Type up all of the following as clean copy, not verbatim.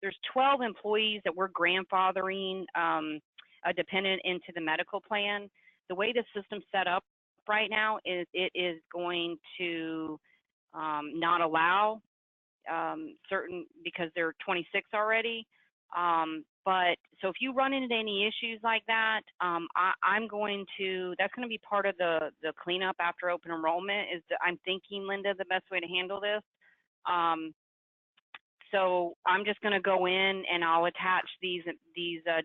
there's 12 employees that we're grandfathering a dependent into the medical plan. The way the system's set up right now is it is going to not allow certain, because they're 26 already. But so if you run into any issues like that, I'm going to, that's going to be part of the cleanup after open enrollment. I'm thinking, Linda, the best way to handle this. So I'm just going to go in and I'll attach these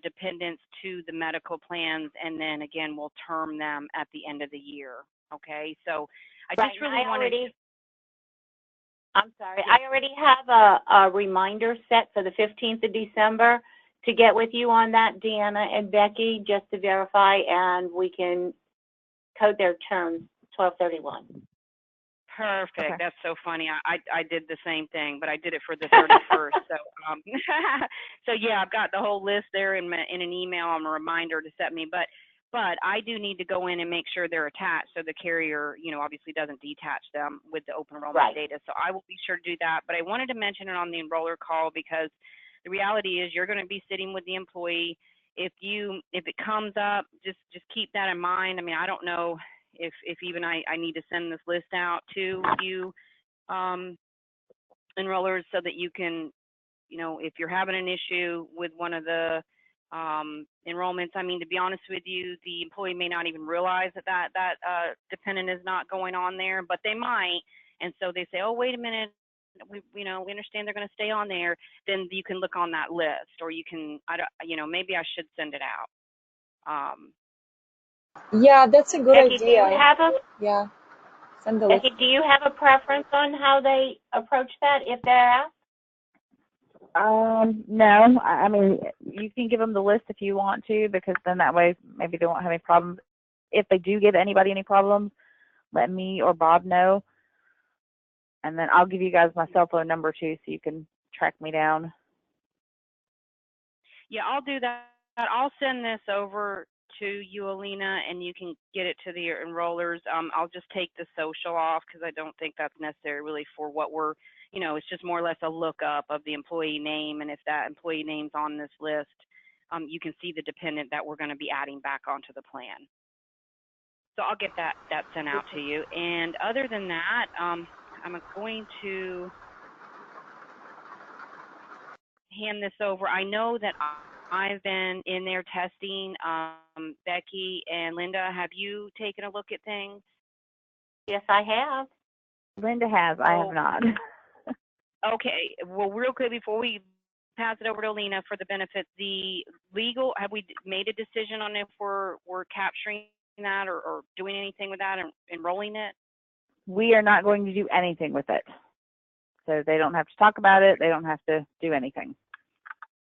dependents to the medical plans, and then again we'll term them at the end of the year. Okay, so I just really wanted. I'm sorry. I already have a reminder set for the 15th of December to get with you on that, Deanna and Becky, just to verify, and we can code their terms 12/31. Perfect. Okay. That's so funny. I did the same thing, but I did it for the 31st. So so yeah, I've got the whole list there in an email. I'm a reminder to set me, but I do need to go in and make sure they're attached, so the carrier, obviously doesn't detach them with the open enrollment data. So I will be sure to do that. But I wanted to mention it on the enroller call, because the reality is you're going to be sitting with the employee. If it comes up, just keep that in mind. I mean, I don't know if even I need to send this list out to you enrollers, so that you can, if you're having an issue with one of the enrollments, I mean, to be honest with you, the employee may not even realize that dependent is not going on there, but they might. And so they say, oh, wait a minute, we understand they're going to stay on there. Then you can look on that list, or you can, maybe I should send it out. Yeah, that's a good Becky, idea. Yeah. Send the list. Becky, do you have a preference on how they approach that if they're asked? No. I mean, you can give them the list if you want to, because then that way maybe they won't have any problems. If they do give anybody any problems, let me or Bob know, and then I'll give you guys my cell phone number too, so you can track me down. Yeah, I'll do that. I'll send this over to you, Alina, and you can get it to the enrollers. I'll just take the social off, because I don't think that's necessary really for what we're, it's just more or less a lookup of the employee name, and if that employee name's on this list, you can see the dependent that we're going to be adding back onto the plan. So I'll get that sent out to you. And other than that, I'm going to hand this over. I know that I've been in there testing. Becky and Linda, have you taken a look at things? Yes, I have. Linda has. I have not. Okay. Well, real quick before we pass it over to Alina for the benefits, the legal, have we made a decision on if we're capturing that or doing anything with that and enrolling it? We are not going to do anything with it. So they don't have to talk about it. They don't have to do anything.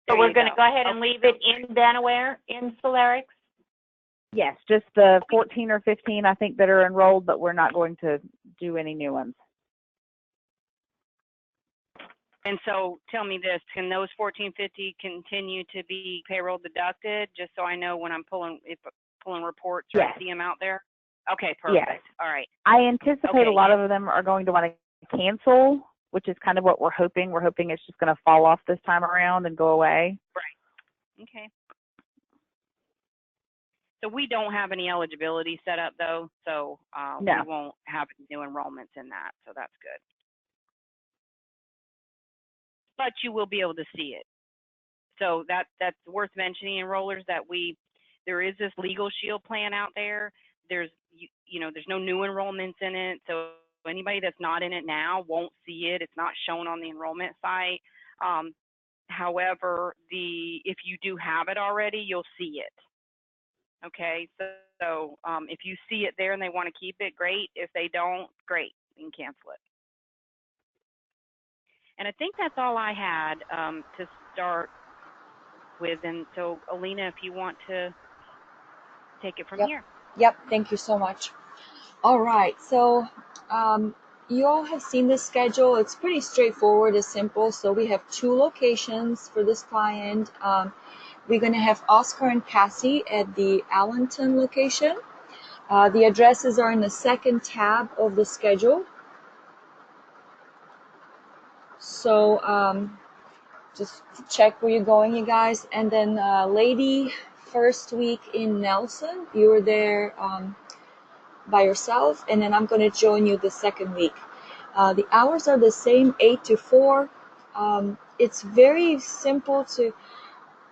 So we're going to go ahead and leave it in Vanaware, in Solarix? Yes, just the 14 or 15, I think, that are enrolled, but we're not going to do any new ones. And so tell me this, can those 1450 continue to be payroll deducted, just so I know when I'm pulling reports or I see them out there? Okay, perfect. Yes. All right. I anticipate a lot of them are going to want to cancel, which is kind of what we're hoping. We're hoping it's just going to fall off this time around and go away. Right. Okay. So we don't have any eligibility set up, though, so no. We won't have new enrollments in that, so that's good. But you will be able to see it. So that's worth mentioning, enrollers, that there is this Legal Shield plan out there. There's there's no new enrollments in it, so anybody that's not in it now won't see it. It's not shown on the enrollment site. However, if you do have it already, you'll see it. Okay, so if you see it there and they want to keep it, great. If they don't, great, you can cancel it. And I think that's all I had to start with. And so, Alina, if you want to take it from here. Yep, thank you so much. All right, so you all have seen the schedule. It's pretty straightforward, it's simple. So we have 2 locations for this client. We're going to have Oscar and Cassie at the Allenton location. The addresses are in the second tab of the schedule. So just check where you're going, you guys. And then lady, first week in Nelson, you were there by yourself, and then I'm going to join you the second week. The hours are the same, 8 to 4. It's very simple to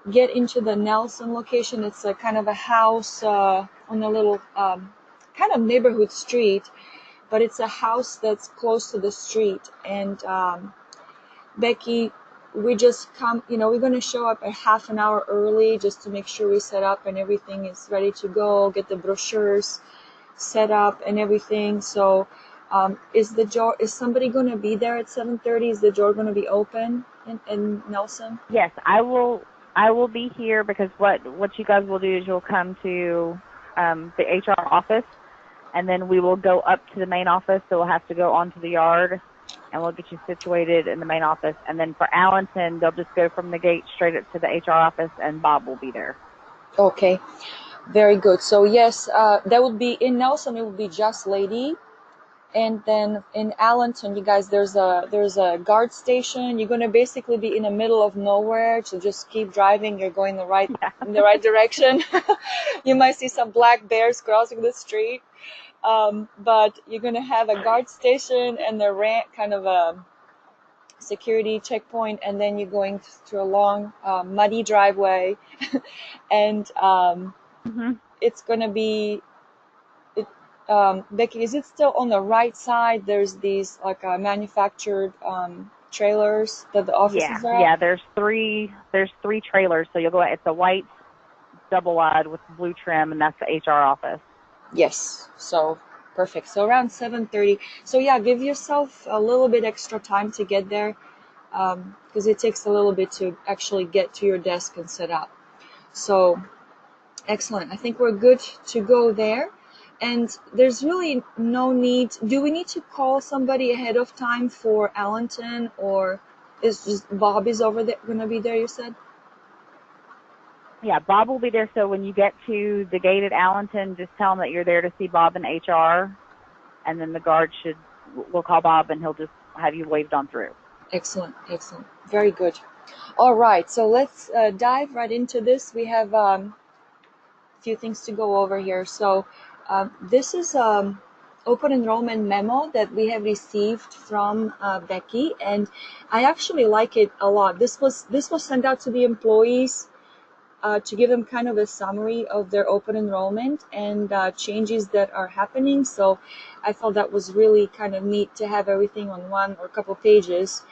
get into the Nelson location. It's a kind of a house on a little kind of neighborhood street, but it's a house that's close to the street. And Becky, we just come, we're going to show up a half an hour early just to make sure we set up and everything is ready to go, get the brochures set up and everything. So is somebody going to be there at 7:30? Is the door going to be open in Nelson? Yes, I will be here, because what you guys will do is you'll come to the HR office, and then we will go up to the main office. So we'll have to go onto the yard, and we'll get you situated in the main office. And then for Allenton, they'll just go from the gate straight up to the HR office, and Bob will be there. Okay, very good. So yes, that would be in Nelson. It would be just lady. And then in Allenton, you guys, there's a guard station. You're gonna basically be in the middle of nowhere, so just keep driving. You're going in the right direction. You might see some black bears crossing the street, but you're gonna have a guard station and the kind of a security checkpoint, and then you're going through a long muddy driveway, and it's gonna be. Becky, is it still on the right side? There's these like manufactured trailers that the offices are at? Yeah, there's three trailers. So you'll go, it's a white double wide with blue trim, and that's the HR office. Yes, so perfect. So around 7:30. So yeah, give yourself a little bit extra time to get there, because it takes a little bit to actually get to your desk and set up. So excellent. I think we're good to go there. And there's really no need. Do we need to call somebody ahead of time for Allenton, or is just Bob is over there going to be there, you said? Yeah, Bob will be there. So when you get to the gate at Allenton, just tell him that you're there to see Bob in HR, and then the guard will call Bob, and he'll just have you waved on through. Excellent, excellent. Very good. All right, so let's dive right into this. We have a few things to go over here. So this is open enrollment memo that we have received from Becky, and I actually like it a lot. This was sent out to the employees to give them kind of a summary of their open enrollment and changes that are happening. So I thought that was really kind of neat to have everything on one or a couple pages.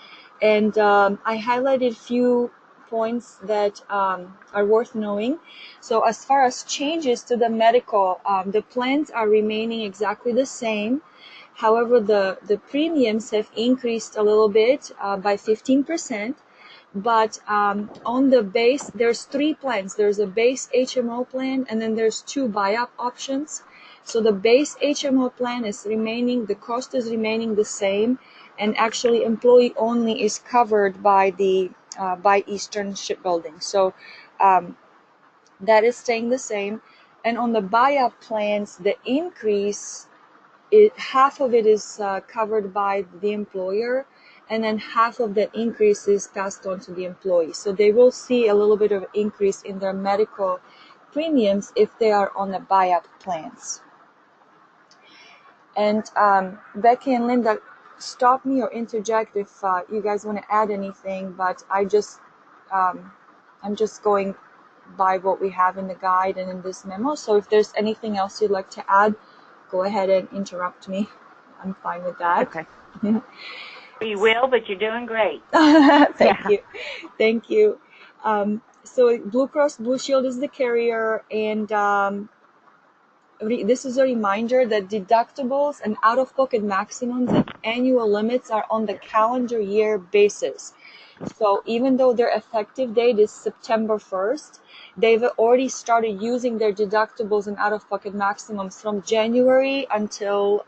And I highlighted a few points that are worth knowing. So as far as changes to the medical, the plans are remaining exactly the same. However, the premiums have increased a little bit by 15%. But on the base, there's 3 plans. There's a base HMO plan, and then there's 2 buy-up options. So the base HMO plan is remaining, the cost is remaining the same, and actually employee only is covered by the by Eastern Shipbuilding. So that is staying the same. And on the buy-up plans, the increase, half of it is covered by the employer, and then half of that increase is passed on to the employee. So they will see a little bit of increase in their medical premiums if they are on the buy-up plans. And Becky and Linda, stop me or interject if you guys want to add anything, but I'm just going by what we have in the guide and in this memo. So if there's anything else you'd like to add, go ahead and interrupt me. I'm fine with that. Okay. You will, but you're doing great. Thank you. So Blue Cross Blue Shield is the carrier, and this is a reminder that deductibles and out-of-pocket maximums and annual limits are on the calendar year basis. So even though their effective date is September 1st, they've already started using their deductibles and out-of-pocket maximums from January until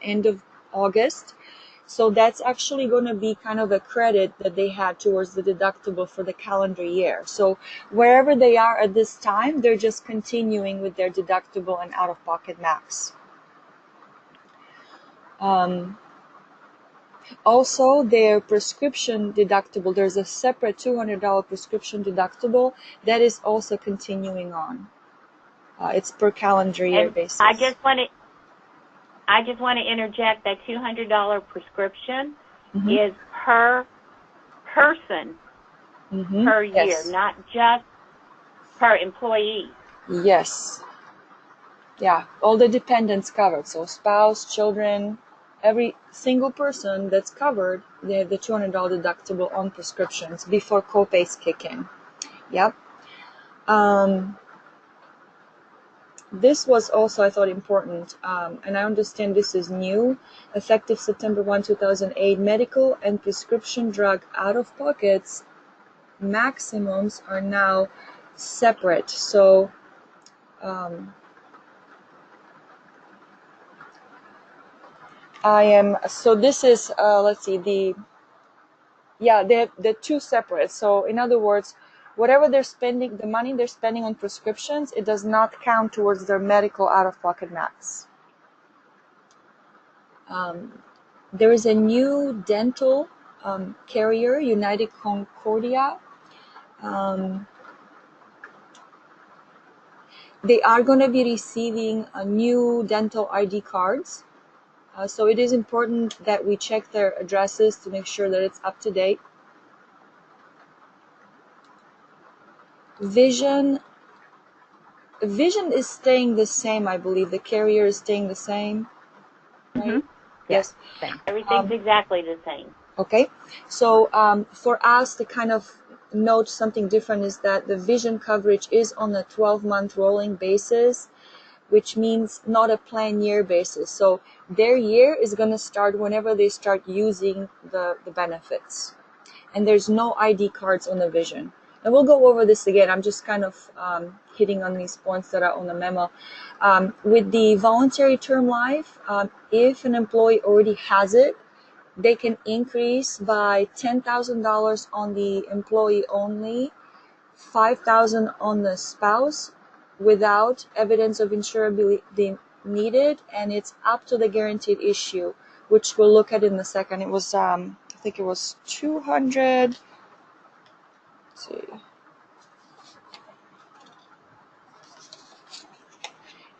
end of August. So that's actually going to be kind of a credit that they had towards the deductible for the calendar year. So wherever they are at this time, they're just continuing with their deductible and out-of-pocket max. Also, their prescription deductible, there's a separate $200 prescription deductible that is also continuing on. It's per calendar year And basis. I just want to interject that $200 prescription is per person per year, Yes. not just per employee. Yes. Yeah, all the dependents covered. So spouse, children, every single person that's covered, they have the $200 deductible on prescriptions before copays kick in. Yep. This was also, I thought, important, and I understand this is new. Effective September 1, 2008, medical and prescription drug out-of-pockets maximums are now separate. So this is, let's see, they're two separate. So in other words, whatever they're spending, the money they're spending on prescriptions, it does not count towards their medical out-of-pocket max. There is a new dental carrier, United Concordia. They are going to be receiving a new dental ID cards. So it is important that we check their addresses to make sure that it's up to date. Vision is staying the same, I believe. The carrier is staying the same, right? Yes. Same. Everything's exactly the same. Okay. So for us to kind of note something different is that the vision coverage is on a 12-month rolling basis, which means not a plan year basis. So their year is going to start whenever they start using the benefits. And there's no ID cards on the vision. And we'll go over this again. I'm just kind of hitting on these points that are on the memo. With the voluntary term life, if an employee already has it, they can increase by $10,000 on the employee only, $5,000 on the spouse without evidence of insurability needed, and it's up to the guaranteed issue, which we'll look at in a second. It was, I think it was 200. Let's see.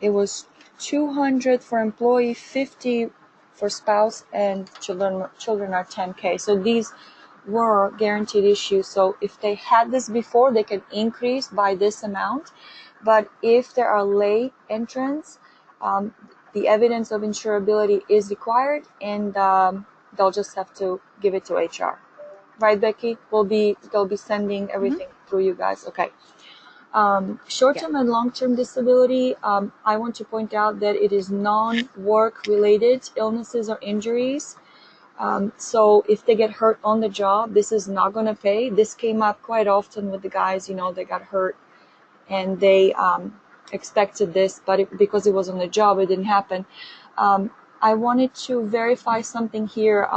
It was 200 for employee, 50 for spouse, and children are 10K. So these were guaranteed issues. So if they had this before, they can increase by this amount. But if there are late entrants, the evidence of insurability is required, and they'll just have to give it to HR. Right, Becky? They'll be sending everything through you guys. Okay. Short-term and long-term disability, I want to point out that it is non-work related illnesses or injuries. So if they get hurt on the job, this is not going to pay. This came up quite often with the guys, they got hurt and they expected this, but because it was on the job, it didn't happen. I wanted to verify something here.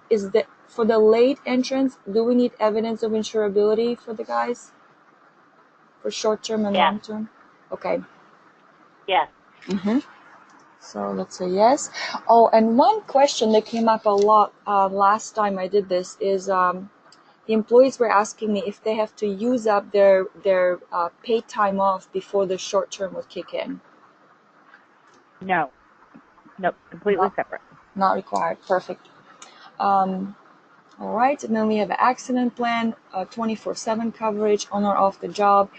Is that for the late entrance, do we need evidence of insurability for the guys? For short-term and long-term? Okay. Yes. So let's say yes. Oh, and one question that came up a lot last time I did this is the employees were asking me if they have to use up their paid time off before the short-term would kick in. No. Nope. Completely separate. Not required. Perfect. All right, and then we have an accident plan, 24/7 coverage on or off the job.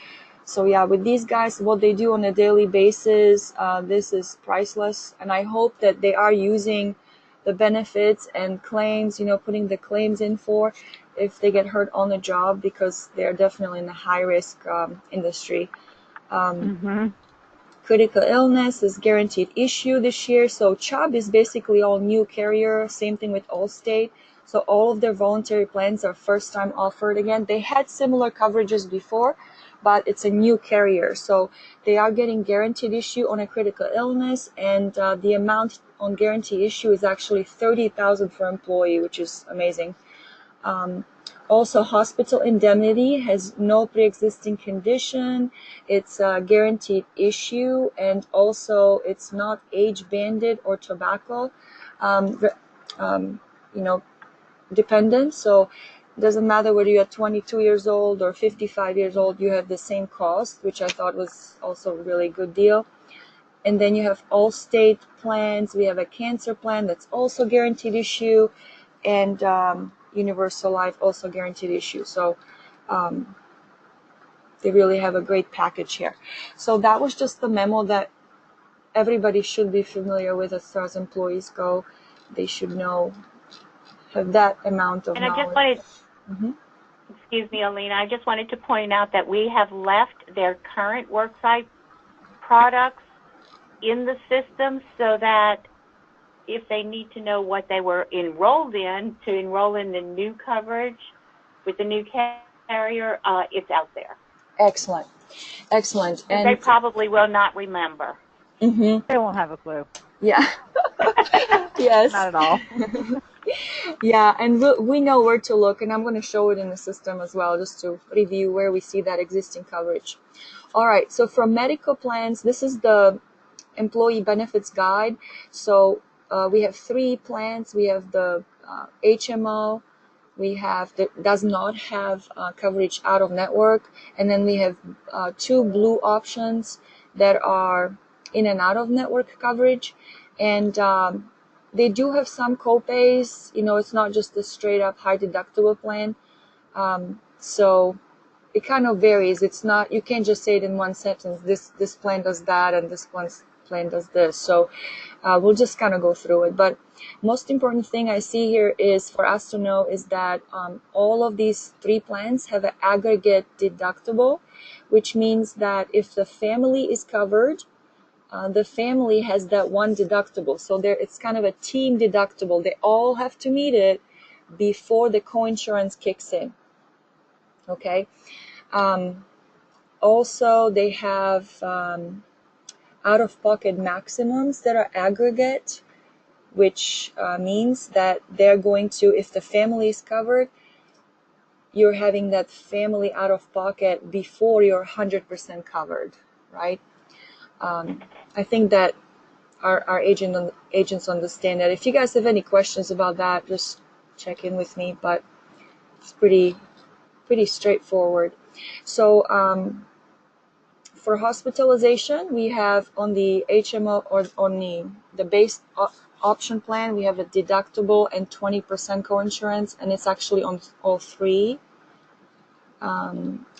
So yeah, with these guys, what they do on a daily basis, this is priceless. And I hope that they are using the benefits and claims, putting the claims in for if they get hurt on the job, because they're definitely in a high-risk industry. Critical illness is guaranteed issue this year. So Chubb is basically all new carrier, same thing with Allstate. So all of their voluntary plans are first time offered again. They had similar coverages before, but it's a new carrier. So they are getting guaranteed issue on a critical illness, and the amount on guarantee issue is actually $30,000 for employee, which is amazing. Also, hospital indemnity has no pre-existing condition. It's a guaranteed issue, and also it's not age banded or tobacco. dependent. So it doesn't matter whether you're 22 years old or 55 years old, you have the same cost, which I thought was also a really good deal. And then you have all state plans. We have a cancer plan that's also guaranteed issue, and universal life also guaranteed issue. So they really have a great package here. So that was just the memo that everybody should be familiar with as far as employees go. They should know, have that amount of And I just knowledge. wanted, Mm-hmm. excuse me, Alina, I just wanted to point out that we have left their current worksite products in the system so that if they need to know what they were enrolled in to enroll in the new coverage with the new carrier, it's out there. Excellent. Excellent. And they probably will not remember. Mm-hmm. They won't have a clue. Yeah. Yes. Not at all. Yeah, and we know where to look, and I'm going to show it in the system as well, just to review where we see that existing coverage. All right, so for medical plans, this is the employee benefits guide. So we have 3 plans. We have the HMO, we have that does not have coverage out of network, and then we have 2 blue options that are in and out of network coverage, and they do have some copays. You know, it's not just a straight up high deductible plan. So it kind of varies. It's not, you can't just say it in one sentence. This plan does that, and this plan does this. So we'll just kind of go through it. But most important thing I see here is for us to know is that all of these 3 plans have an aggregate deductible, which means that if the family is covered, the family has that one deductible. So it's kind of a team deductible. They all have to meet it before the coinsurance kicks in. Okay. Also, they have out-of-pocket maximums that are aggregate, which means that they're going to, if the family is covered, you're having that family out-of-pocket before you're 100% covered, right? I think that our agents understand that. If you guys have any questions about that, just check in with me, but it's pretty straightforward. So for hospitalization, we have on the HMO or on the base option plan, we have a deductible and 20% coinsurance, and it's actually on all 3.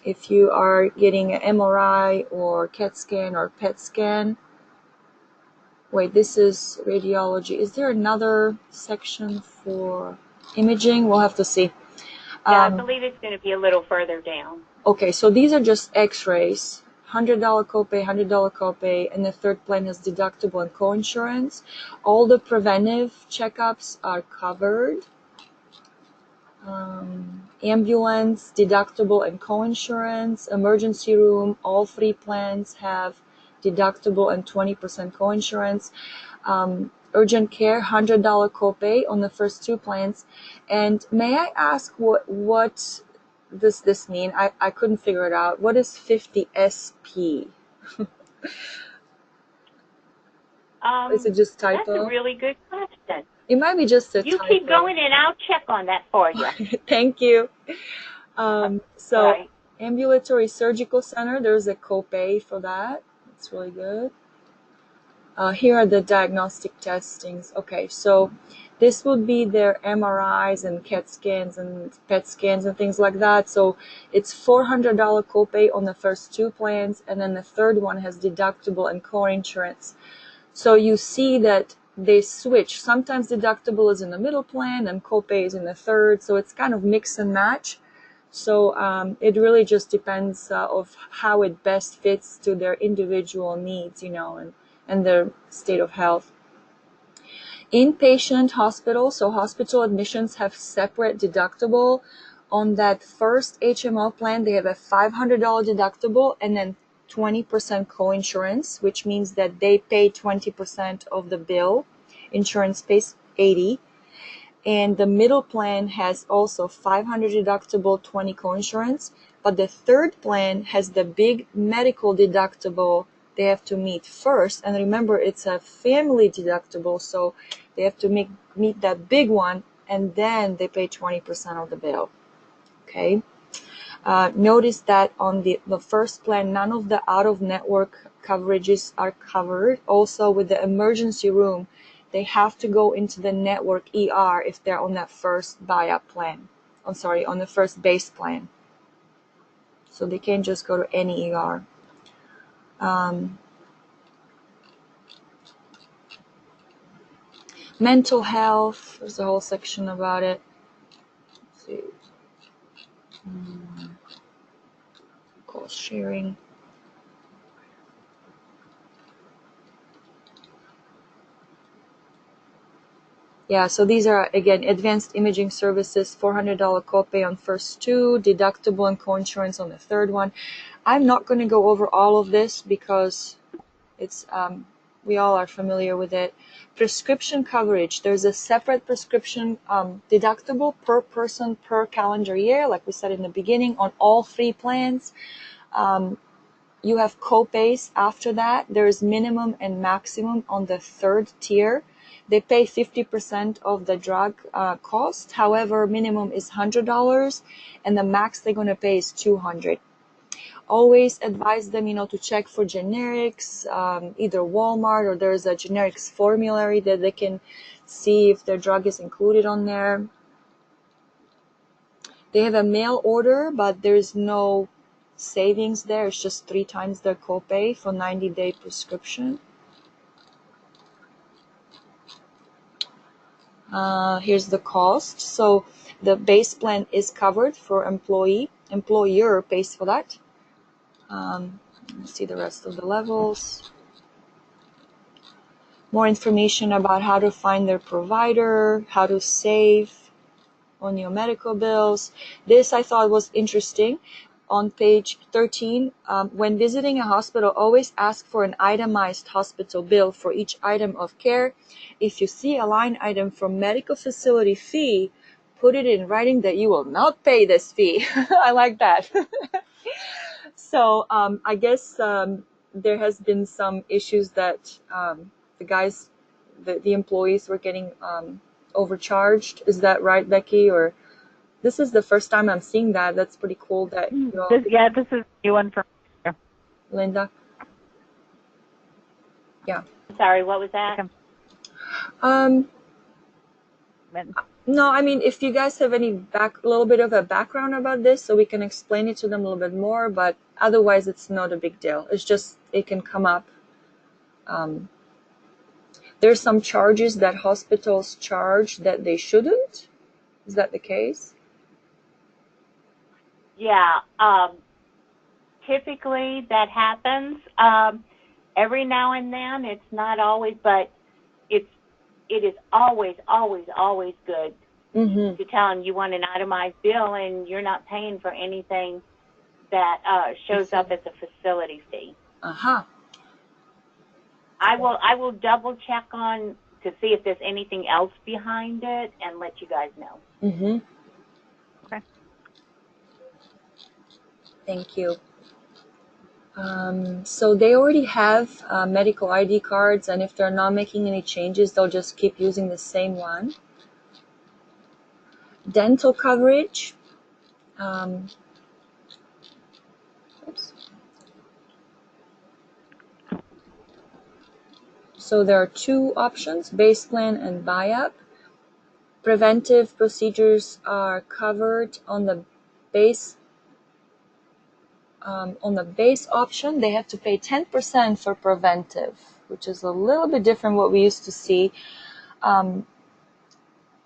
If you are getting an MRI or CAT scan or PET scan, wait, this is radiology. Is there another section for imaging? We'll have to see. Yeah, I believe it's going to be a little further down. Okay, so these are just x-rays. $100 copay, $100 copay, and the 3rd plan has deductible and coinsurance. All the preventive checkups are covered. Ambulance, deductible and coinsurance. Emergency room, all 3 plans have deductible and 20% coinsurance. Urgent care, $100 copay on the first 2 plans. And may I ask what does this mean? I couldn't figure it out. What is 50 SP? Is it just typo? That's a really good question. It might be just a you typo. You keep going and I'll check on that for you. Thank you. So right. ambulatory surgical center, there's a copay for that. It's really good. Here are the diagnostic testings. Okay, so this would be their MRIs and CAT scans and PET scans and things like that. So it's $400 copay on the first 2 plans, and then the 3rd one has deductible and coinsurance. So you see that they switch. Sometimes deductible is in the middle plan and copay is in the 3rd. So it's kind of mix and match. So it really just depends of how it best fits to their individual needs, you know, and their state of health. Inpatient hospital, so hospital admissions have separate deductible. On that first HMO plan, they have a $500 deductible and then 20% coinsurance, which means that they pay 20% of the bill. Insurance pays 80%. And the middle plan has also $500 deductible, 20 coinsurance. But the 3rd plan has the big medical deductible they have to meet first. And remember, it's a family deductible, so they have to meet that big one. and then they pay 20% of the bill. Okay. Notice that on the first plan, none of the out-of-network coverages are covered. Also, with the emergency room, they have to go into the network ER if they're on that first buy-up plan. I'm sorry, on the first base plan. So they can't just go to any ER. Mental health, there's a whole section about it. Let's see. Cost sharing. Yeah, so these are, again, advanced imaging services, $400 copay on first two, deductible and coinsurance on the third one. I'm not going to go over all of this because it's we all are familiar with it. Prescription coverage, there's a separate prescription deductible per person per calendar year, like we said in the beginning, on all three plans. You have copays after that. There's minimum and maximum on the third tier. They pay 50% of the drug cost. However, minimum is $100 and the max they're going to pay is $200. Always advise them, to check for generics, either Walmart or there's a generics formulary that they can see if their drug is included on there. They have a mail order, but there's no savings there. It's just 3 times their copay for 90-day prescription. Here's the cost. So the base plan is covered for employer pays for that. Let's see the rest of the levels. More information about how to find their provider, how to save on your medical bills. This I thought was interesting. On page 13, when visiting a hospital, always ask for an itemized hospital bill for each item of care. If you see a line item for medical facility fee, put it in writing that you will not pay this fee. I like that. So I guess there has been some issues that the employees were getting overcharged. Is that right, Becky? Or this is the first time I'm seeing that. That's pretty cool. That this is a new one for me. Linda. Yeah. Sorry, what was that? No, I mean, if you guys have any a little bit of a background about this, so we can explain it to them a little bit more. But otherwise, it's not a big deal. It's just it can come up. There's some charges that hospitals charge that they shouldn't. Is that the case? Yeah, typically that happens. Every now and then, it's not always, but it is always good to tell them you want an itemized bill and you're not paying for anything that shows up as a facility fee. I will double check on to see if there's anything else behind it and let you guys know. Okay. Thank you. So they already have medical ID cards, and if they're not making any changes, they'll just keep using the same one. Dental coverage. So there are 2 options, base plan and buy-up. Preventive procedures are covered on the base option. They have to pay 10% for preventive, which is a little bit different what we used to see. And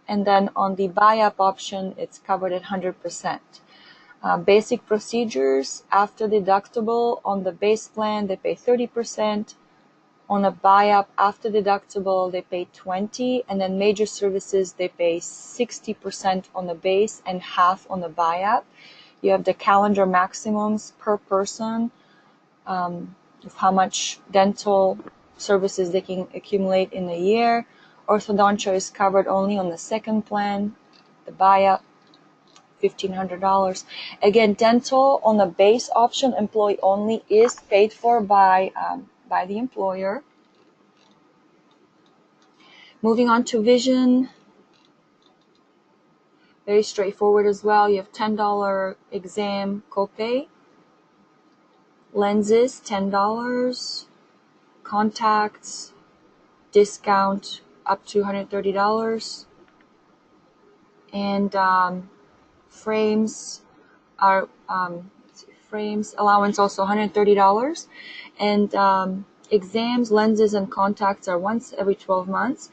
then on the buy-up option, it's covered at 100%. Basic procedures after deductible on the base plan, they pay 30%. On a buy-up after deductible, they pay 20%, and then major services, they pay 60% on the base and half on the buy-up. You have the calendar maximums per person of how much dental services they can accumulate in a year. Orthodontia is covered only on the second plan, the buy-up, $1,500. Again, dental on the base option, employee only, is paid for by the employer. Moving on to vision. Very straightforward as well. You have $10 exam copay, lenses $10, contacts discount up to $130, and frames are frames allowance also $130, and exams, lenses, and contacts are once every 12 months,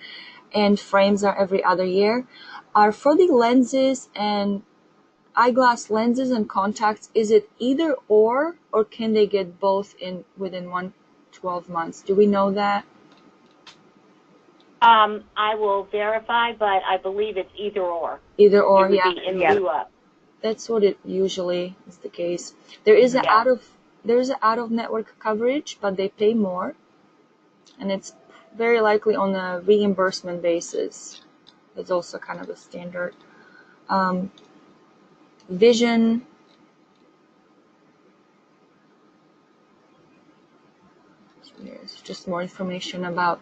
and frames are every other year. Are for the lenses and eyeglass lenses and contacts, is it either or can they get both within 12 months? Do we know that? I will verify, but I believe it's either or. Either or, it would yeah. Be in lieu of. That's what it usually is the case. There is an out of network coverage, but they pay more, and it's very likely on a reimbursement basis. It's also kind of a standard. Vision. There's just more information about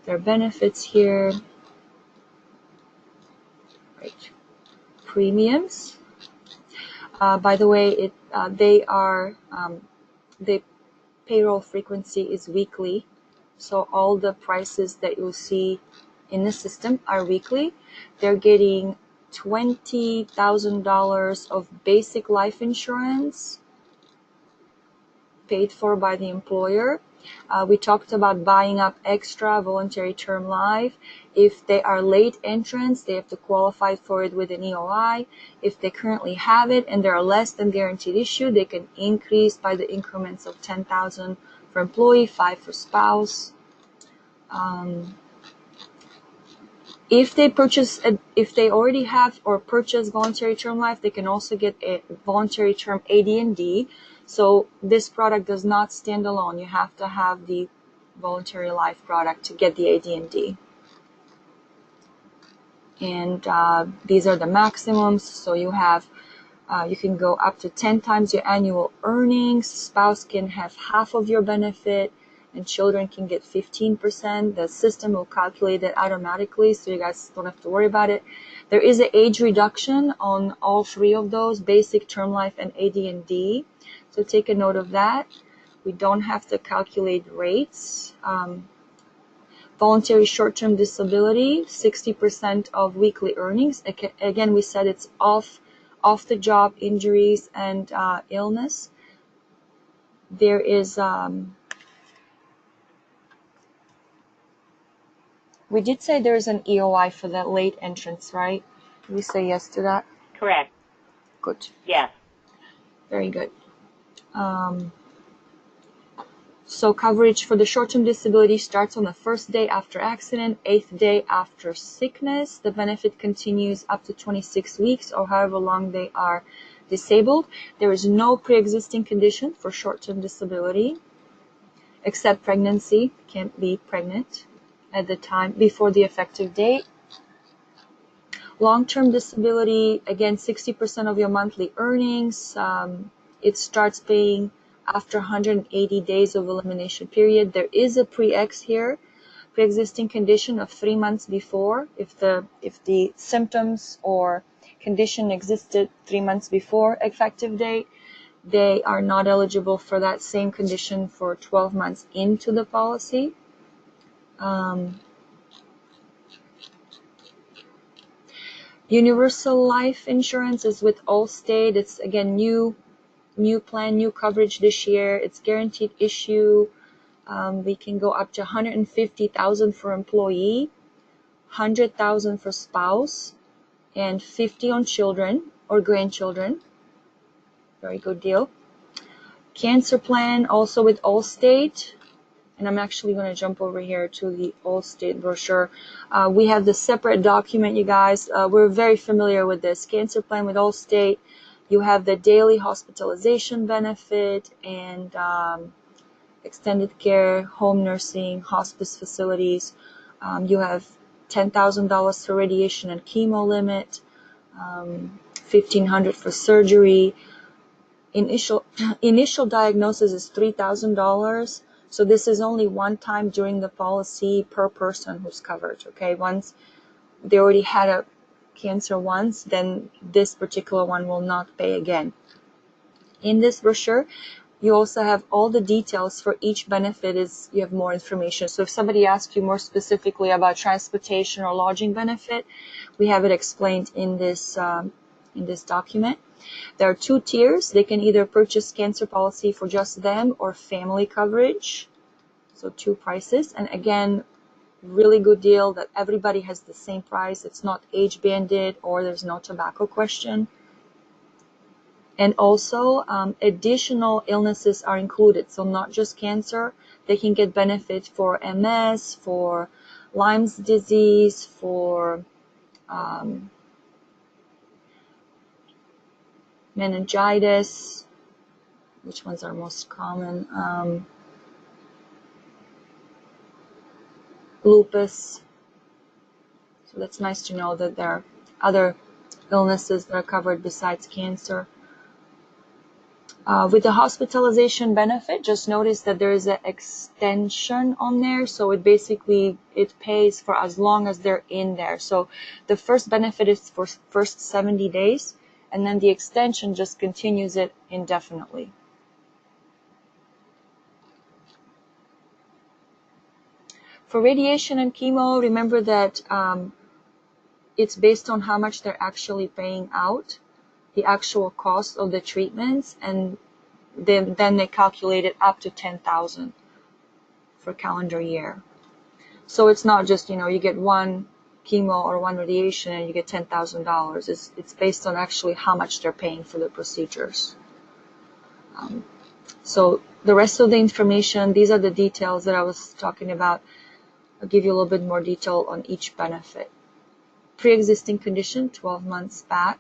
their benefits here. Right. Premiums. By the way, the payroll frequency is weekly, so all the prices that you'll see in the system are weekly. They're getting $20,000 of basic life insurance paid for by the employer. We talked about buying up extra voluntary term life. If they are late entrants, they have to qualify for it with an EOI. If they currently have it and they are less than guaranteed issue, they can increase by the increments of $10,000 for employee, $5,000 for spouse. If they already have or purchase voluntary term life, they can also get a voluntary term AD&D. So this product does not stand alone. You have to have the voluntary life product to get the AD&D. And these are the maximums. So you can go up to 10 times your annual earnings. Spouse can have half of your benefit, and children can get 15%. The system will calculate that automatically, so you guys don't have to worry about it. There is an age reduction on all three of those, basic, term life, and AD&D. So take a note of that. We don't have to calculate rates. Voluntary short-term disability, 60% of weekly earnings. Again, we said it's off-the-job injuries and illness. There is... we did say there's an EOI for the late entrance, right? Did we say yes to that? Correct. Good. Yes. Very good. So coverage for the short-term disability starts on the first day after accident, 8th day after sickness. The benefit continues up to 26 weeks or however long they are disabled. There is no pre-existing condition for short-term disability except pregnancy. Can't be pregnant at the time before the effective date. Long-term disability, again, 60% of your monthly earnings. It starts paying after 180 days of elimination period. There is a pre-X here, pre-existing condition of 3 months before. If the symptoms or condition existed 3 months before effective date, they are not eligible for that same condition for 12 months into the policy. Universal life insurance is with Allstate. It's again new plan, new coverage this year. It's guaranteed issue. We can go up to $150,000 for employee, $100,000 for spouse, and $50,000 on children or grandchildren. Very good deal. Cancer plan also with Allstate. And I'm actually going to jump over here to the Allstate brochure. We have the separate document, you guys. We're very familiar with this. Cancer plan with Allstate. You have the daily hospitalization benefit and extended care, home nursing, hospice facilities. You have $10,000 for radiation and chemo limit, $1,500 for surgery. Initial diagnosis is $3,000. So this is only one time during the policy per person who's covered, okay? Once they already had cancer once, then this particular one will not pay again. In this brochure, you also have all the details for each benefit. You have more information. So if somebody asks you more specifically about transportation or lodging benefit, we have it explained in this document. There are 2 tiers. They can either purchase cancer policy for just them or family coverage. So 2 prices. And again, really good deal that everybody has the same price. It's not age banded or there's no tobacco question. And also, additional illnesses are included. So not just cancer. They can get benefit for MS, for Lyme's disease, for meningitis. Which ones are most common? Lupus. So that's nice to know that there are other illnesses that are covered besides cancer. With the hospitalization benefit, just notice that there is an extension on there. So it pays for as long as they're in there. So the first benefit is for first 70 days, and then the extension just continues it indefinitely. For radiation and chemo, remember that it's based on how much they're actually paying out, the actual cost of the treatments, and then they calculate it up to $10,000 for calendar year. So it's not just, you get one chemo or one radiation and you get $10,000. It's based on actually how much they're paying for the procedures. So the rest of the information, these are the details that I was talking about. I'll give you a little bit more detail on each benefit. Pre-existing condition, 12 months back.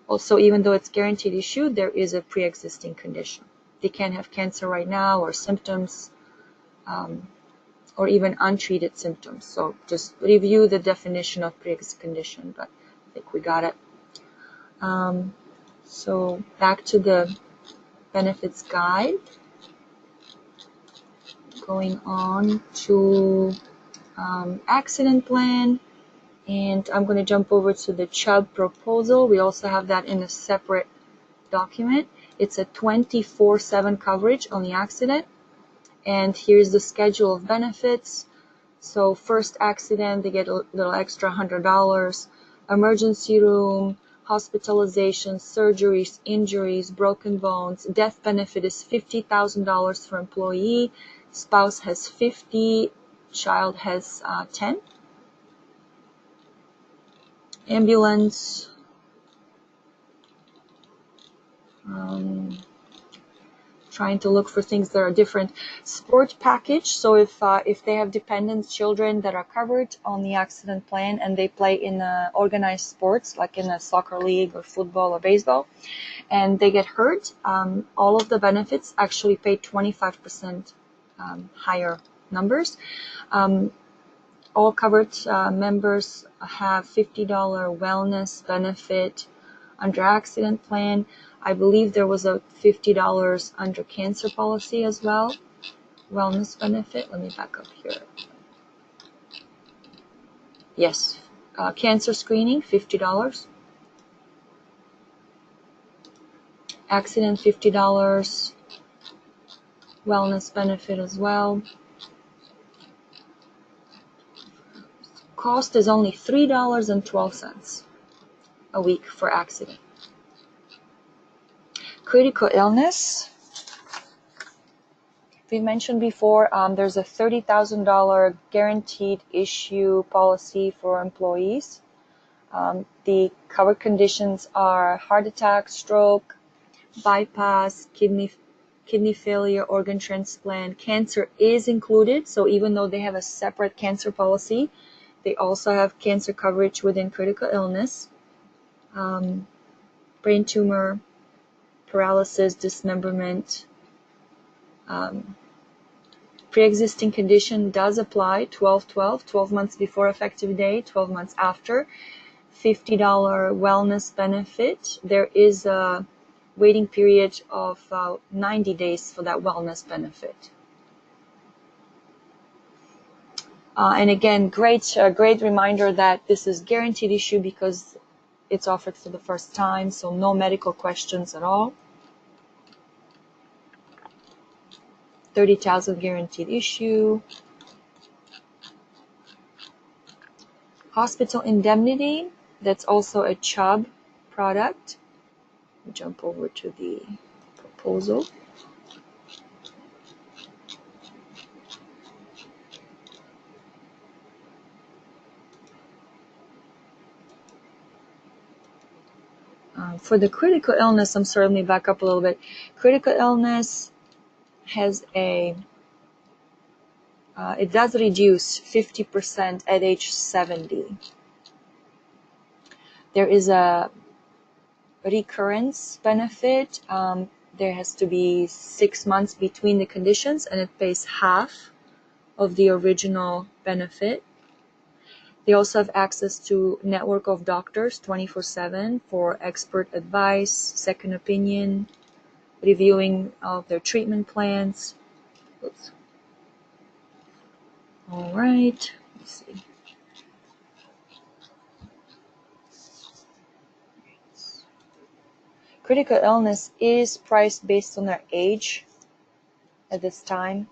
Also, even though it's guaranteed issue, there is a pre-existing condition. They can have cancer right now or symptoms, or even untreated symptoms. So just review the definition of pre-existing condition, but I think we got it. So back to the benefits guide. Going on to accident plan. And I'm going to jump over to the Chubb proposal. We also have that in a separate document. It's a 24/7 coverage on the accident. And here's the schedule of benefits. So first accident, they get a little extra $100. Emergency room, hospitalization, surgeries, injuries, broken bones. Death benefit is $50,000 for employee. Spouse has 50, child has 10. Ambulance, trying to look for things that are different. Sport package, so if they have dependent children that are covered on the accident plan and they play in organized sports like in a soccer league or football or baseball, and they get hurt, all of the benefits actually pay 25% higher numbers. All covered members have $50 wellness benefit under accident plan. I believe there was a $50 under cancer policy as well. Wellness benefit. Let me back up here. Yes. Cancer screening, $50. Accident, $50. Wellness benefit as well. Cost is only $3.12 a week for accident. Critical illness. We mentioned before, there's a $30,000 guaranteed issue policy for employees. The covered conditions are heart attack, stroke, bypass, kidney failure, organ transplant. Cancer is included, so even though they have a separate cancer policy, they also have cancer coverage within critical illness. Brain tumor, paralysis, dismemberment. Pre-existing condition does apply, 12/12, 12 months before effective date, 12 months after. $50 wellness benefit. There is a waiting period of 90 days for that wellness benefit. And again, great reminder that this is guaranteed issue because it's offered for the first time, so no medical questions at all. 30,000 guaranteed issue. Hospital indemnity, that's also a Chubb product. Jump over to the proposal. For the critical illness, I'm sorry, let me back up a little bit. Critical illness has it does reduce 50% at age 70. There is a recurrence benefit. There has to be 6 months between the conditions, and it pays half of the original benefit. They also have access to network of doctors 24/7 for expert advice, second opinion, reviewing of their treatment plans. Oops. All right, let's see. Critical illness is priced based on their age at this time.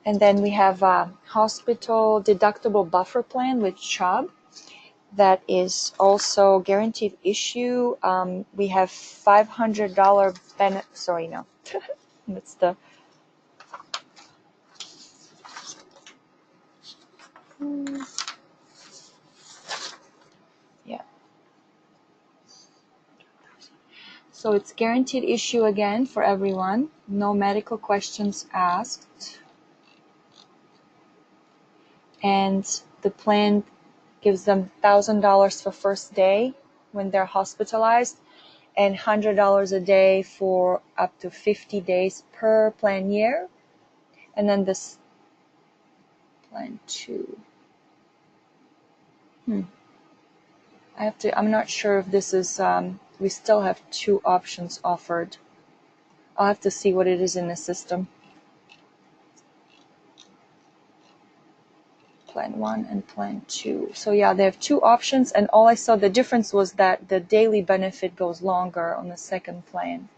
And then we have a hospital deductible buffer plan with Chubb that is also guaranteed issue. We have $500 benefit. Sorry, no, that's the. Yeah. So it's guaranteed issue again for everyone. No medical questions asked. And the plan gives them $1,000 for first day when they're hospitalized and $100 a day for up to 50 days per plan year. And then this plan 2. I'm not sure if this is, we still have 2 options offered. I'll have to see what it is in the system. Plan 1 and plan 2. So yeah, they have 2 options, and all I saw the difference was that the daily benefit goes longer on the second plan.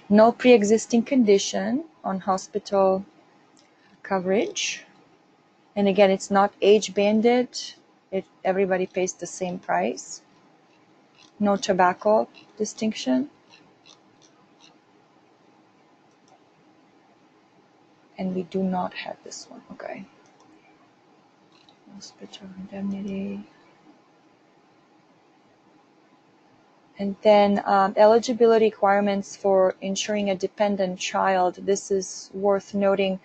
No pre-existing condition on hospital coverage. And again, it's not age banded. Everybody pays the same price. No tobacco distinction. And we do not have this one. Okay. Hospital indemnity. And then eligibility requirements for insuring a dependent child. This is worth noting.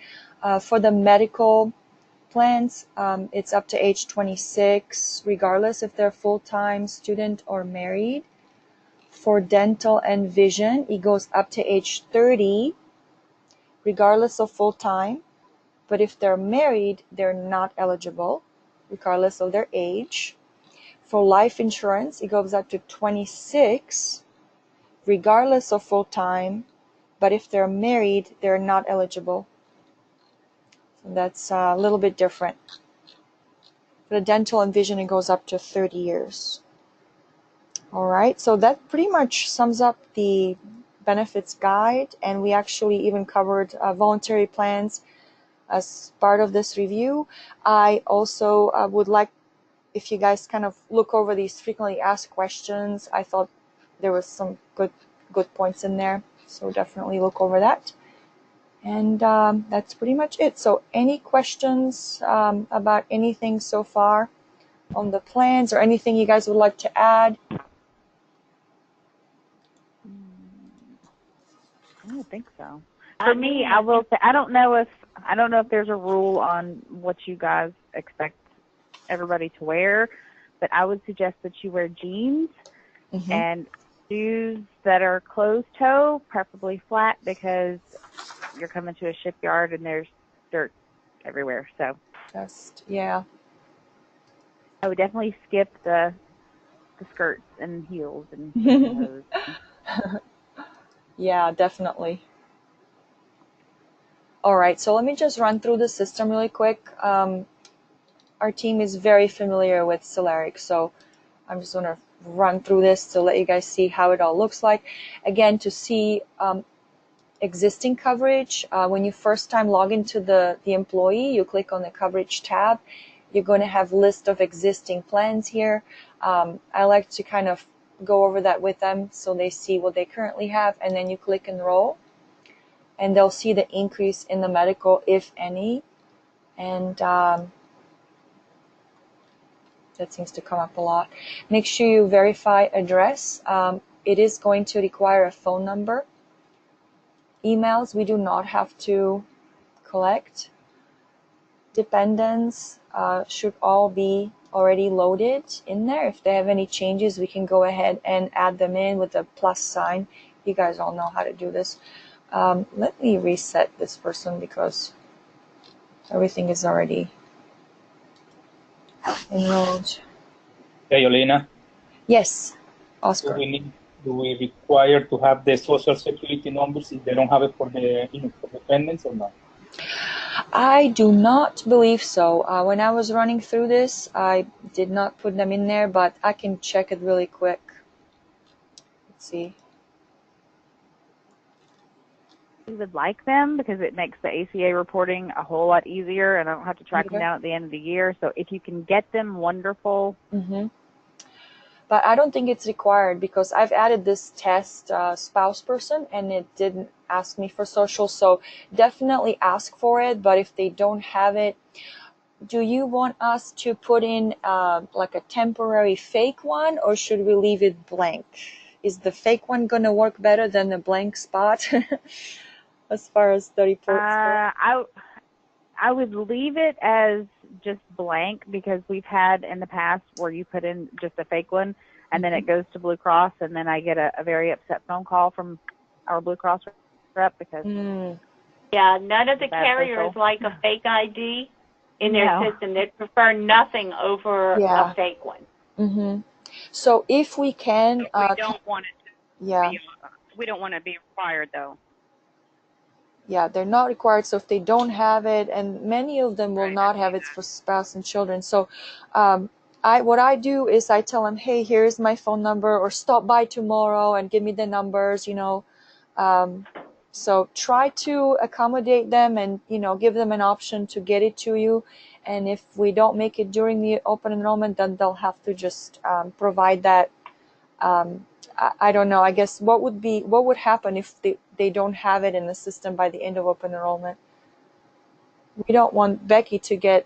For the medical plans, it's up to age 26, regardless if they're full-time student or married. For dental and vision, it goes up to age 30, regardless of full-time. But if they're married, they're not eligible, regardless of their age. For life insurance, it goes up to 26, regardless of full-time. But if they're married, they're not eligible. So that's a little bit different. For the dental and vision, it goes up to 30 years. All right, so that pretty much sums up the benefits guide, and we actually even covered voluntary plans as part of this review. I also would like if you guys kind of look over these frequently asked questions. I thought there was some good points in there, so definitely look over that. And that's pretty much it. So any questions about anything so far on the plans, or anything you guys would like to add? I don't think so. For me, I will say I don't know if there's a rule on what you guys expect everybody to wear, but I would suggest that you wear jeans and shoes that are closed toe, preferably flat, because you're coming to a shipyard and there's dirt everywhere. So yeah, I would definitely skip the the skirts and heels and those. Yeah, definitely. All right, so let me just run through the system really quick. Our team is very familiar with Celeric, so I'm just going to run through this to let you guys see how it all looks like. Again, to see existing coverage, when you first time log into the employee, you click on the coverage tab. You're going to have list of existing plans here. I like to kind of go over that with them so they see what they currently have, and then you click enroll, and they'll see the increase in the medical, if any, and that seems to come up a lot. Make sure you verify address. It is going to require a phone number. Emails we do not have to collect. Dependents should all be already loaded in there. If they have any changes, we can go ahead and add them in with the plus sign. You guys all know how to do this. Let me reset this person because everything is already enrolled. Hey, Olena. Yes, Oscar. Do we require to have the social security numbers if they don't have it for the for dependents or not? I do not believe so. When I was running through this, I did not put them in there, but I can check it really quick. Let's see. We would like them because it makes the ACA reporting a whole lot easier, and I don't have to track them Okay. down at the end of the year. So if you can get them, wonderful. Mm-hmm. But I don't think it's required because I've added this test spouse person and it didn't ask me for social. So definitely ask for it. But if they don't have it, do you want us to put in like a temporary fake one, or should we leave it blank? Is the fake one going to work better than the blank spot as far as the reports go? I would leave it as just blank because we've had in the past where you put in just a fake one and then it goes to Blue Cross, and then I get a very upset phone call from our Blue Cross rep because yeah, none of the carriers like a fake ID in their system. They prefer nothing over a fake one. Mm-hmm. So if we can, we don't want it to be, we don't want to be required though. Yeah, they're not required. So if they don't have it, and many of them will not have it for spouse and children. So what I do is I tell them, hey, here's my phone number, or stop by tomorrow and give me the numbers, so try to accommodate them and, give them an option to get it to you. And if we don't make it during the open enrollment, then they'll have to just provide that. I don't know. I guess what would happen if they don't have it in the system by the end of open enrollment? We don't want Becky to get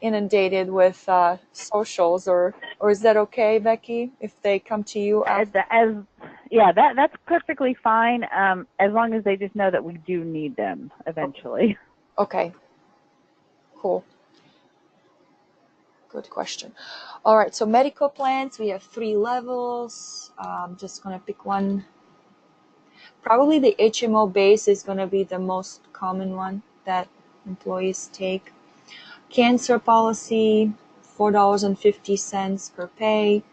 inundated with socials, or is that okay, Becky, if they come to you after? That's perfectly fine, as long as they just know that we do need them eventually. Okay, cool. Good question. All right, so medical plans, we have 3 levels. I'm just going to pick one. Probably the HMO base is going to be the most common one that employees take. Cancer policy, $4.50 per pay.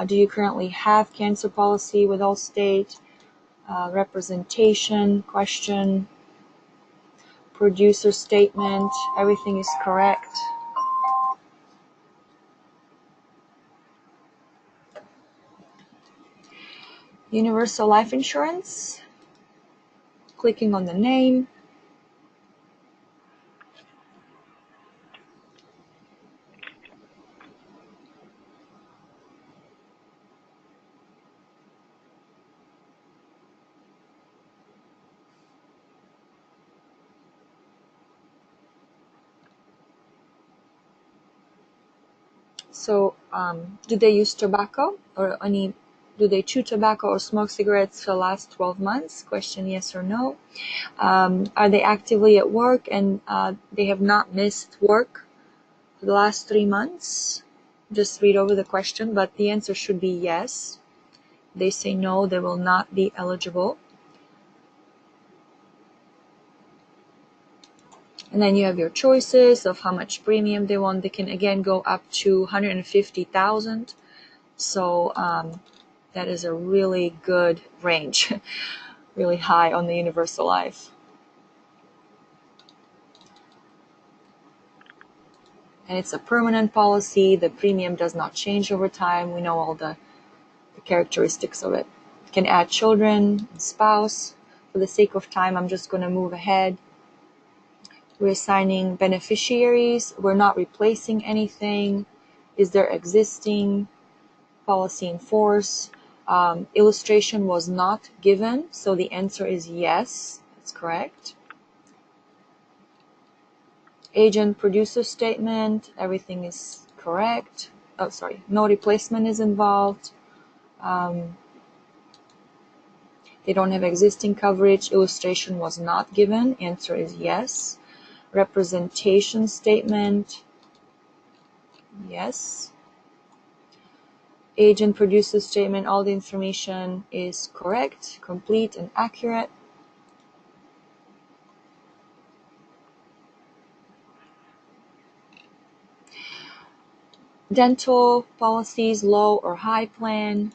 Do you currently have cancer policy with Allstate? Representation question. Producer statement, everything is correct. Universal life insurance, clicking on the name. So, do they use tobacco or do they chew tobacco or smoke cigarettes for the last 12 months? Question yes or no. Are they actively at work and they have not missed work for the last 3 months? Just read over the question, but the answer should be yes. They say no, they will not be eligible. And then you have your choices of how much premium they want. They can again go up to $150,000 So that is a really good range, really high on the universal life. And it's a permanent policy. The premium does not change over time. We know all the characteristics of it. You can add children, spouse. For the sake of time, I'm just going to move ahead. We're assigning beneficiaries. We're not replacing anything. Is there existing policy in force? Illustration was not given, so the answer is yes. That's correct. Agent producer statement, everything is correct. Oh, sorry, no replacement is involved. They don't have existing coverage. Illustration was not given. Answer is yes. Representation statement, yes. Agent producer statement, all the information is correct, complete, and accurate. Dental policies, low or high plan.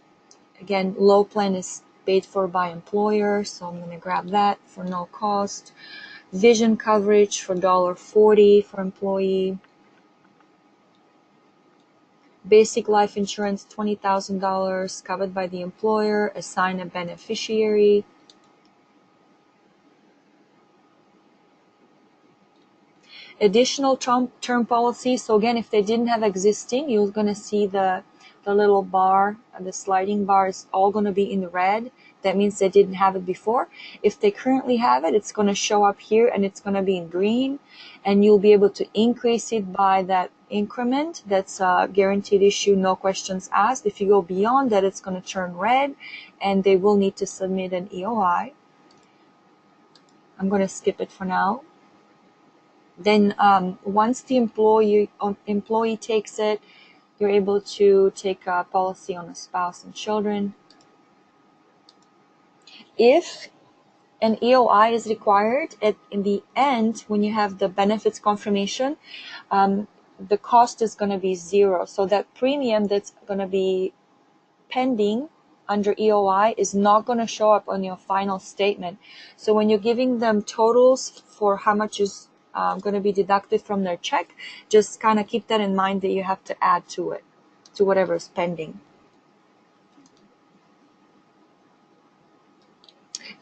Again, low plan is paid for by employer, so I'm going to grab that for no cost. Vision coverage for $1.40 for employee. Basic life insurance, $20,000 covered by the employer. Assign a beneficiary. Additional term policy. So again, if they didn't have existing, you're going to see the little bar, the sliding bar is all going to be in the red. That means they didn't have it before. If they currently have it, it's going to show up here and it's going to be in green, and you'll be able to increase it by that increment. That's a guaranteed issue, no questions asked. If you go beyond that, it's going to turn red and they will need to submit an EOI. I'm going to skip it for now. Then once the employee takes it, you're able to take a policy on a spouse and children. If an EOI is required, in the end, when you have the benefits confirmation, the cost is going to be zero. So that premium that's going to be pending under EOI is not going to show up on your final statement. So when you're giving them totals for how much is going to be deducted from their check, just kind of keep that in mind that you have to add to it, to whatever is pending.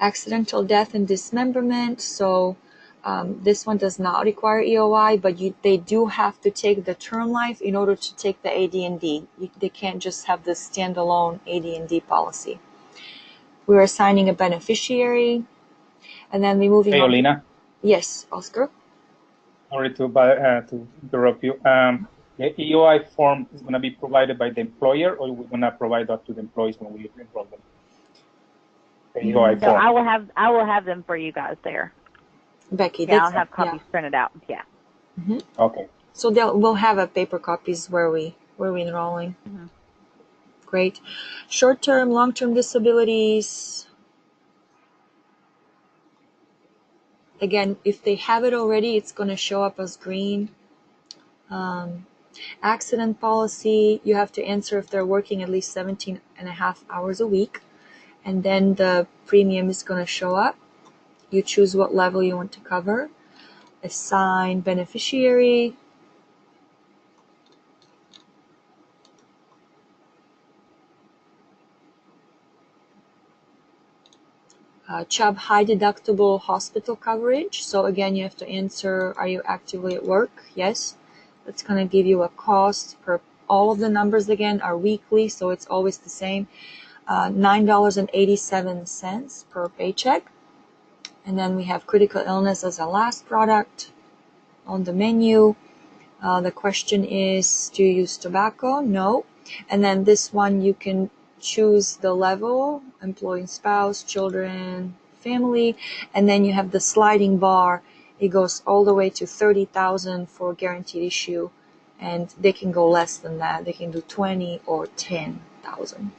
Accidental death and dismemberment. So this one does not require EOI, but they do have to take the term life in order to take the AD&D. They can't just have the standalone AD&D policy. We're assigning a beneficiary, and then we're moving on. Olina. Yes, Oscar. Sorry to interrupt you. The EOI form is going to be provided by the employer, or we're going to provide that to the employees when we enroll them? The EOI form. I will have them for you guys there. Becky, yeah, I'll have copies printed out. Yeah. Mm-hmm. Okay. So we'll have a paper copies where we enrolling. Mm-hmm. Great. Short-term, long-term disabilities. Again, if they have it already, it's going to show up as green. Accident policy, you have to answer if they're working at least 17.5 hours a week. And then the premium is going to show up. You choose what level you want to cover. Assign beneficiary. Chubb high deductible hospital coverage. So again, you have to answer, are you actively at work? Yes. That's going to give you a cost per, all of the numbers again are weekly, so it's always the same. $9.87 per paycheck. And then we have critical illness as a last product on the menu. The question is, do you use tobacco? No. And then this one, you can choose the level, employee, spouse, children, family, and then you have the sliding bar. It goes all the way to 30,000 for guaranteed issue, and they can go less than that. They can do 20 or 10,000.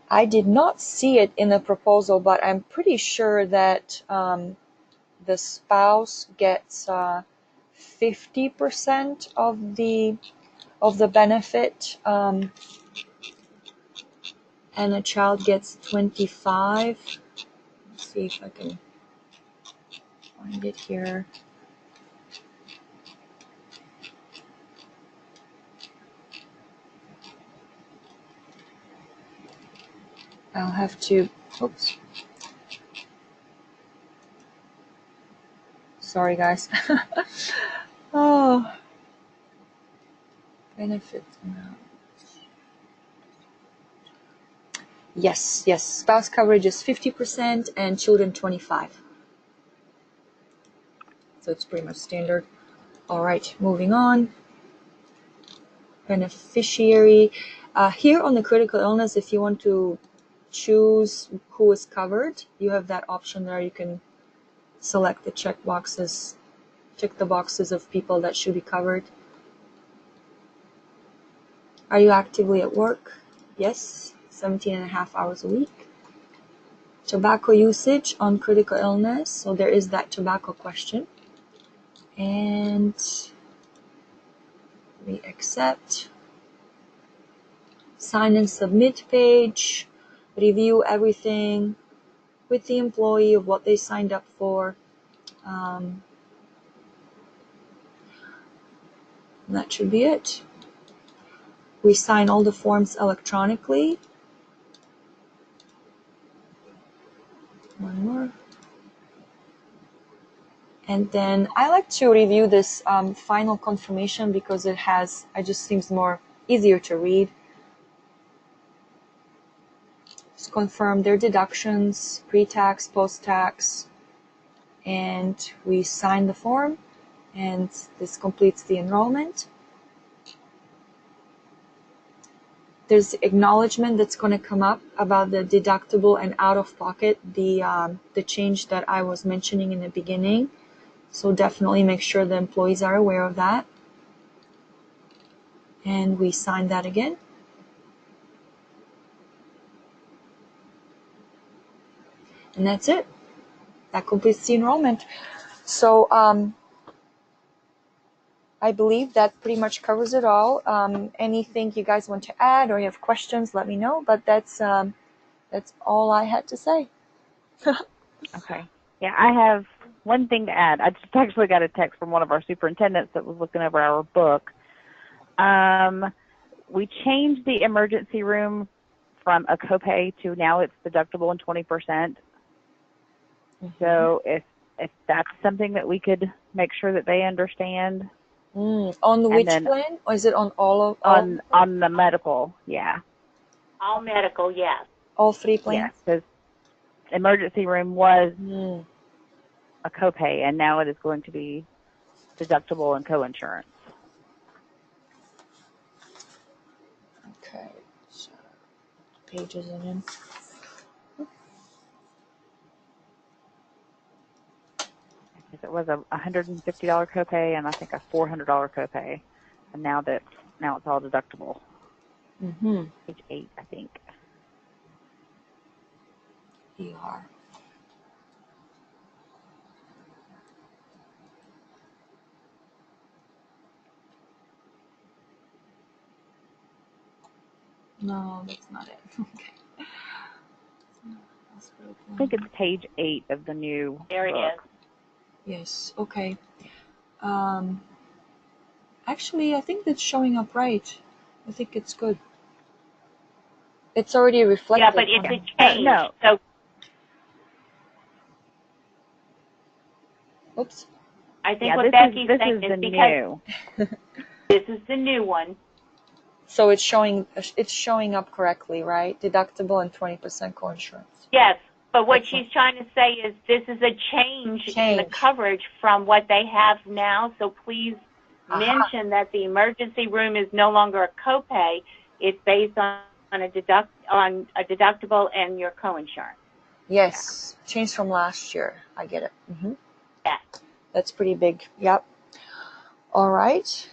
I did not see it in the proposal, but I'm pretty sure that the spouse gets 50% of of the benefit, and a child gets 25. Let's see if I can find it here. I'll have to, oops. Sorry, guys. Oh, benefits amount. Yes, spouse coverage is 50% and children 25. So it's pretty much standard. All right, moving on. Beneficiary. Here on the critical illness, if you want to choose who is covered, you have that option there. You can select the check the boxes of people that should be covered. Are you actively at work? Yes, 17.5 hours a week. Tobacco usage on critical illness, so there is that tobacco question. And we accept. Sign and submit page. Review everything with the employee of what they signed up for. That should be it. We sign all the forms electronically. One more. And then I like to review this final confirmation because it just seems more easier to read. Just confirm their deductions, pre-tax, post-tax, and we sign the form, and this completes the enrollment. There's acknowledgement that's going to come up about the deductible and out-of-pocket, the change that I was mentioning in the beginning. So definitely make sure the employees are aware of that. And we sign that again. And that's it. That completes the enrollment. So I believe that pretty much covers it all. Anything you guys want to add or you have questions, let me know. But that's all I had to say. Okay. Yeah, I have one thing to add. I just actually got a text from one of our superintendents that was looking over our book. We changed the emergency room from a copay to now it's deductible and 20%. Mm-hmm. So if that's something that we could make sure that they understand. On which plan? Or is it on all? On the medical, yeah. All medical, yes. All 3 plans? Yes, because emergency room was a copay, and now it is going to be deductible and co-insurance. Okay. So, pages in. It was a $150 copay and I think a $400 copay, and now it's all deductible. Mm-hmm. Page 8, I think. ER. No, that's not it. Okay. I think it's page 8 of the new There it book. is. Yes, okay. Actually, I think that's showing up right. I think it's good. It's already reflected. Yeah, but it's a change. No. So, oops. I think what Becky's saying is because new. this is the new one. So it's showing up correctly, right? Deductible and 20% coinsurance. Yes, but what she's trying to say is this is a change in the coverage from what they have now. So please mention that the emergency room is no longer a copay. It's based on a deductible and your coinsurance. Yes, change from last year. I get it. Mm-hmm. Yeah, that's pretty big. Yep. All right.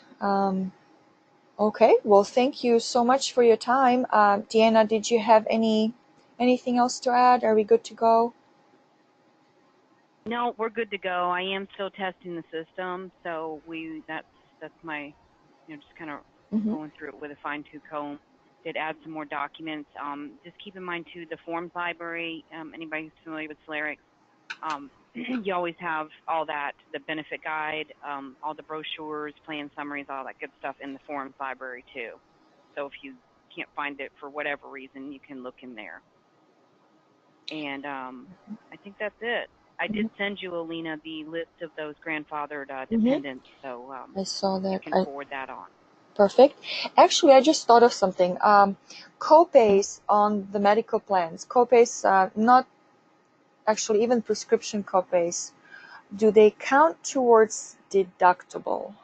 Okay. Well, thank you so much for your time. Deanna, did you have anything else to add? Are we good to go? No, we're good to go. I am still testing the system, so that's my, just kind of going through it with a fine-tooth comb. Did add some more documents. Just keep in mind, too, the forms library, anybody who's familiar with Celerix, you always have all that, the benefit guide, all the brochures, plan summaries, all that good stuff in the forms library, too. So if you can't find it for whatever reason, you can look in there. And I think that's it. I did send you, Alina, the list of those grandfathered dependents, so I saw that. you can forward that on. Perfect. Actually, I just thought of something. Copays on the medical plans. Copays, not actually even prescription copays. Do they count towards deductible?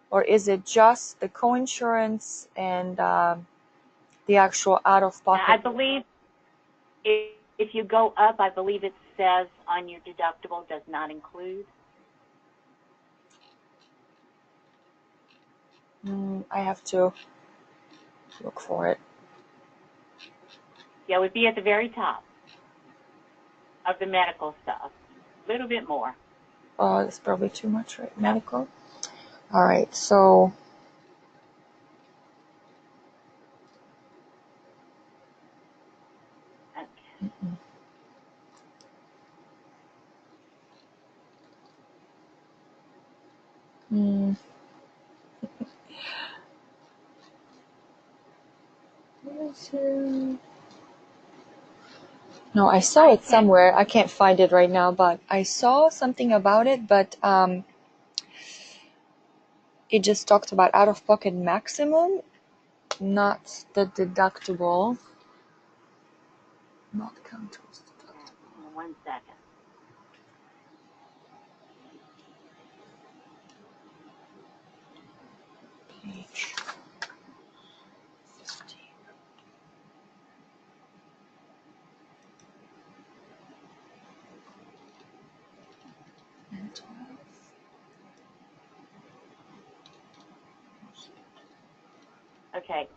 Or is it just the coinsurance and the actual out-of-pocket? I believe if you go up, I believe it says on your deductible does not include. I have to look for it. Yeah, it would be at the very top of the medical stuff. A little bit more. Oh, that's probably too much, right? Medical. All right, so Okay. No, I saw it somewhere. I can't find it right now, but I saw something about it, but it just talked about out-of-pocket maximum, not the deductible. Not count towards deductible. 1 second. Page 15. Mental health. Okay.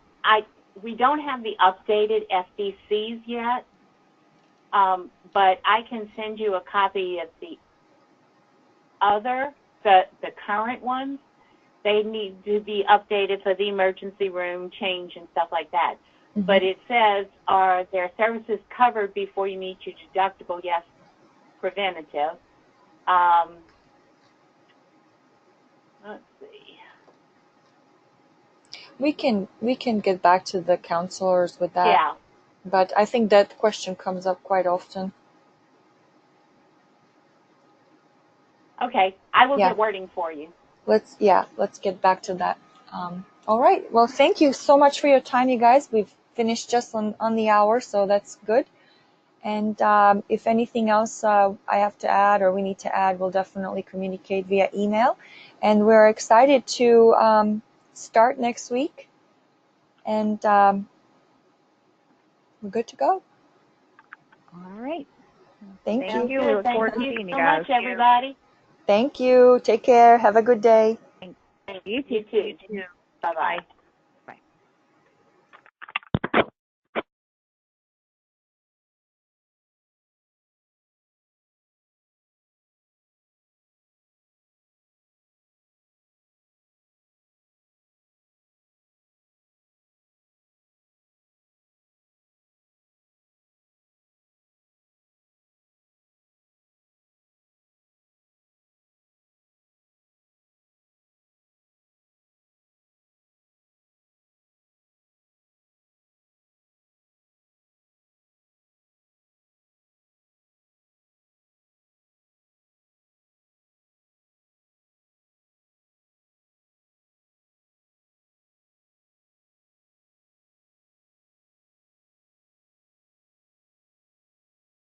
We don't have the updated FDCs yet, but I can send you a copy of the current ones. They need to be updated for the emergency room change and stuff like that. But it says, are their services covered before you meet your deductible? Yes, preventative. Let's see. We can get back to the counselors with that. Yeah. But I think that question comes up quite often. Okay, I will get wording for you. Let's get back to that. All right. Well, thank you so much for your time, you guys. We've finished just on the hour, so that's good. And if anything else I have to add or we need to add, we'll definitely communicate via email. And we're excited to start next week. And we're good to go. All right. Thank you. We look forward to seeing you guys. Thank you so much, everybody. Thank you. Take care. Have a good day. You too. Bye-bye.